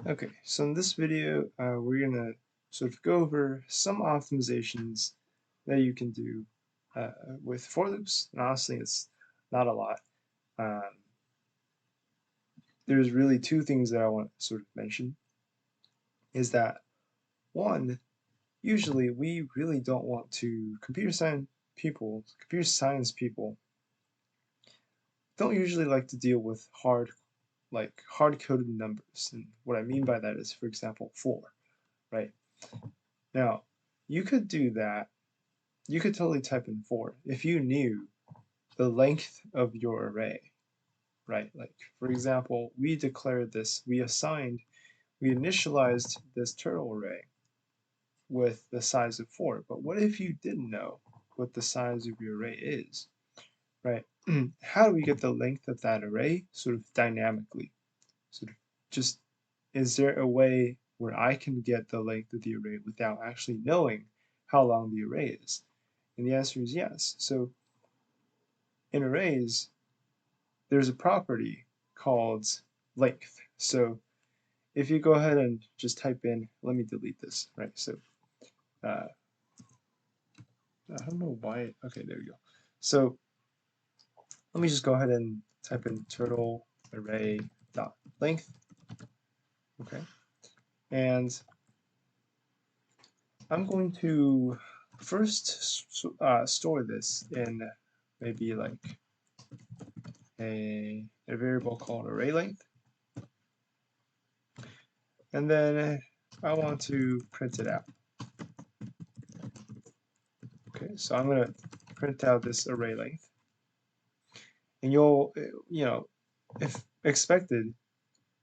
Okay, so in this video, we're gonna sort of go over some optimizations that you can do with for loops. And honestly, it's not a lot. Um, there's really two things that I want to sort of mention. Is that one, usually we really don't want to computer science people don't usually like to deal with hard-coded numbers. And what I mean by that is, for example, 4, right? Now, you could do that. You could totally type in 4 if you knew the length of your array, right? Like, for example, we initialized this turtle array with the size of 4. But what if you didn't know what the size of your array is, right? How do we get the length of that array sort of dynamically? Sort of just, is there a way where I can get the length of the array without actually knowing how long the array is? And the answer is yes. So in arrays, there's a property called length. So if you go ahead and just type in, let me delete this, right? So I don't know why, okay, there we go. So let me just go ahead and type in turtle array dot length, okay? And I'm going to first store this in maybe like a variable called array length. And then I want to print it out. Okay, so I'm going to print out this array length. And if expected,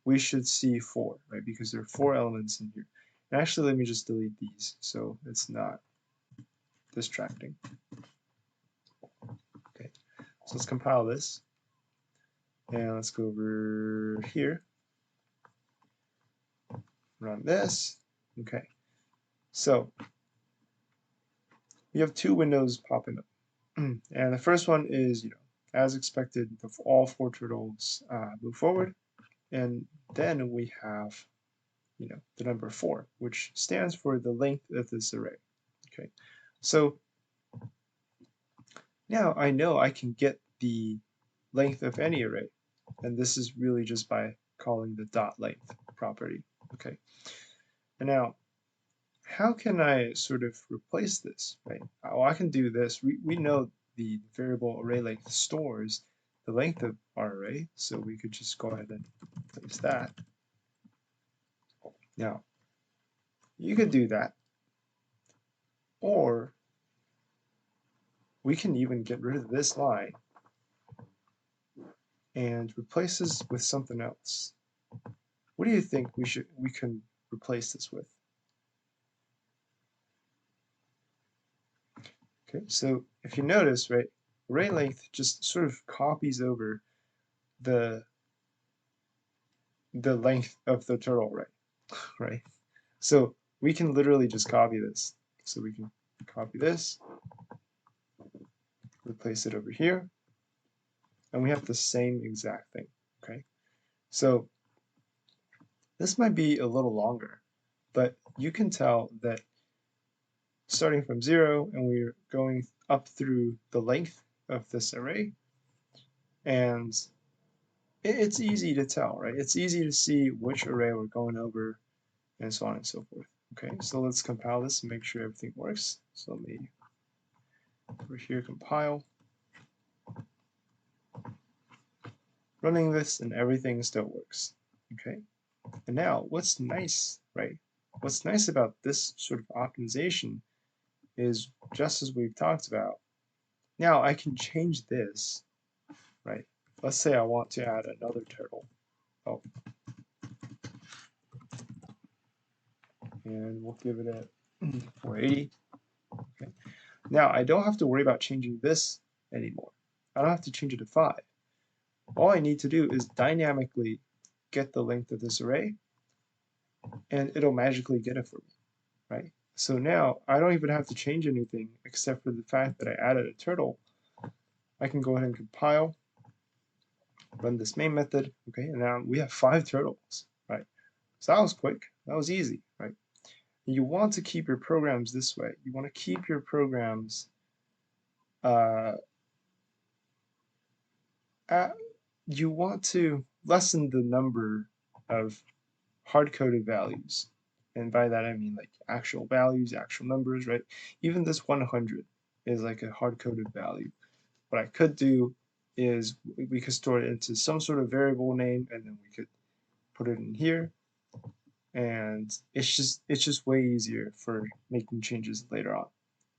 we should see 4, right? Because there are 4 elements in here. And actually, let me just delete these so it's not distracting. Okay, so let's compile this. And let's go over here. Run this. Okay, so we have 2 windows popping up. And the first one is, as expected, all 4 turtles move forward. And then we have, the number 4, which stands for the length of this array. Okay, so now I know I can get the length of any array. And this is really just by calling the dot length property. Okay, and now how can I sort of replace this, right? Oh, I can do this. We know the variable array length stores the length of our array, so we could just go ahead and replace that. Now, you could do that, or we can even get rid of this line and replace this with something else. What do you think we can replace this with? Okay, so if you notice, right, array length just sort of copies over the length of the turtle array, right? So we can literally just copy this. So we can copy this, replace it over here, and we have the same exact thing, okay? So this might be a little longer, but you can tell that starting from 0 and we're going up through the length of this array, and it's easy to tell, right? It's easy to see which array we're going over and so on and so forth. Okay, so let's compile this and make sure everything works. So let me over here compile. Running this and everything still works. Okay, and now what's nice, right? What's nice about this sort of optimization is just as we've talked about. Now I can change this, right? Let's say I want to add another turtle. Oh, and we'll give it a 480. Okay. Now I don't have to worry about changing this anymore. I don't have to change it to 5. All I need to do is dynamically get the length of this array, and it'll magically get it for me, right? So now I don't even have to change anything except for the fact that I added a turtle. I can go ahead and compile, run this main method, okay, and now we have 5 turtles, right? So that was quick. That was easy, right? You want to keep your programs this way. You want to keep your programs you want to lessen the number of hard-coded values. And by that I mean like actual values, actual numbers, right? Even this 100 is like a hard-coded value. What I could do is we could store it into some sort of variable name, and then we could put it in here, and it's just way easier for making changes later on.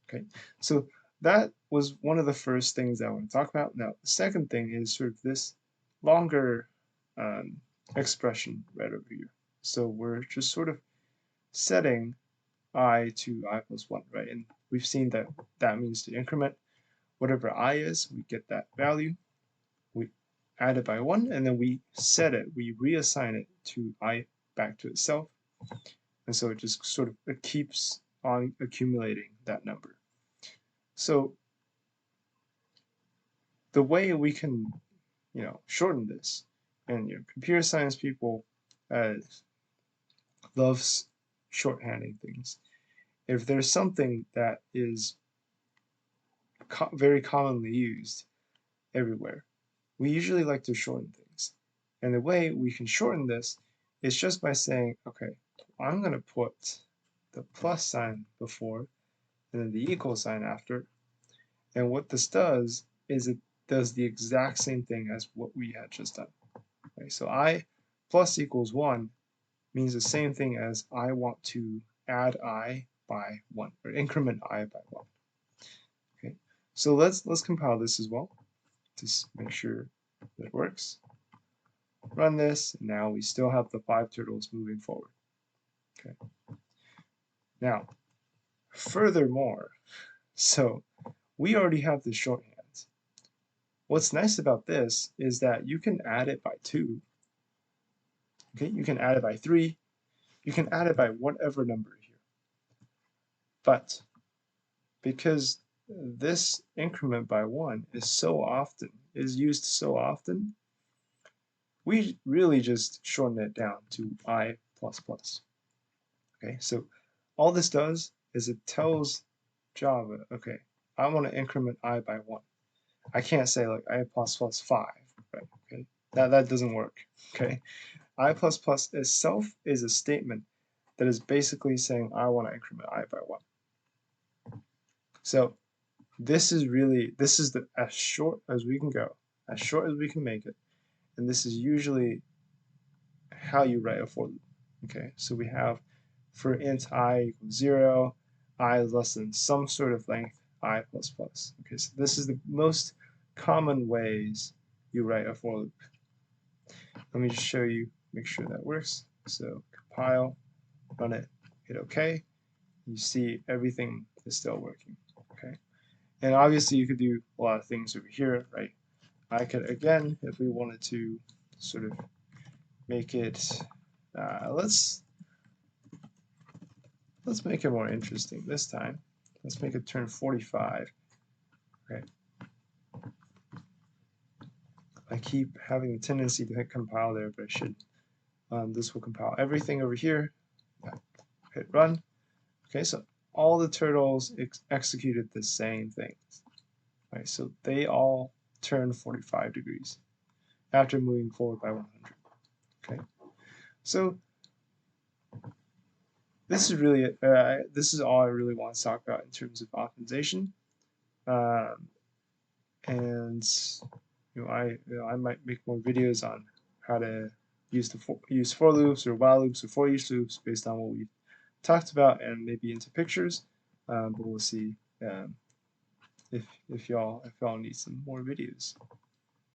Okay, so that was one of the first things I want to talk about. Now, the second thing is sort of this longer um, expression right over here. So we're just sort of setting I to I plus 1, right? And we've seen that that means to increment whatever I is, we get that value, we add it by 1, and then we set it, we reassign it to I back to itself. And so it just sort of it keeps on accumulating that number. So the way we can, shorten this, and computer science people loves shorthanding things. If there's something that is very commonly used everywhere, we usually like to shorten things. And the way we can shorten this is just by saying, okay, I'm going to put the plus sign before and then the equal sign after. And what this does is it does the exact same thing as what we had just done. Okay, so I plus equals 1 means the same thing as I want to add I by 1, or increment I by 1. Okay, so let's compile this as well to make sure that it works. Run this, and now we still have the 5 turtles moving forward. Okay. Now, furthermore, so we already have the shorthand. What's nice about this is that you can add it by 2. Okay, you can add it by 3. You can add it by whatever number here. But because this increment by 1 is used so often, we really just shorten it down to I plus plus. Okay, so all this does is it tells Java, okay, I want to increment I by 1. I can't say like I plus plus 5, right? Okay, that doesn't work. Okay, I plus plus itself is a statement that is basically saying I want to increment I by 1. So this is as short as we can go, as short as we can make it, and this is usually how you write a for loop. Okay, so we have for int I equals 0, I is less than some sort of length, I plus plus. Okay, so this is the most common ways you write a for loop. Let me just show you, make sure that works. So compile, run it, hit OK. You see everything is still working. Okay, and obviously you could do a lot of things over here, right? I could, again, if we wanted to sort of make it, let's make it more interesting this time. Let's make it turn 45. Okay. I keep having a tendency to hit compile there, but I shouldn't. This will compile everything over here. Hit run. Okay, so all the turtles executed the same things. Right, so they all turn 45 degrees after moving forward by 100. Okay, so this is really this is all I really want to talk about in terms of optimization. And I might make more videos on how to use for loops or while loops or for each loops based on what we've talked about, and maybe into pictures. But we'll see if y'all need some more videos.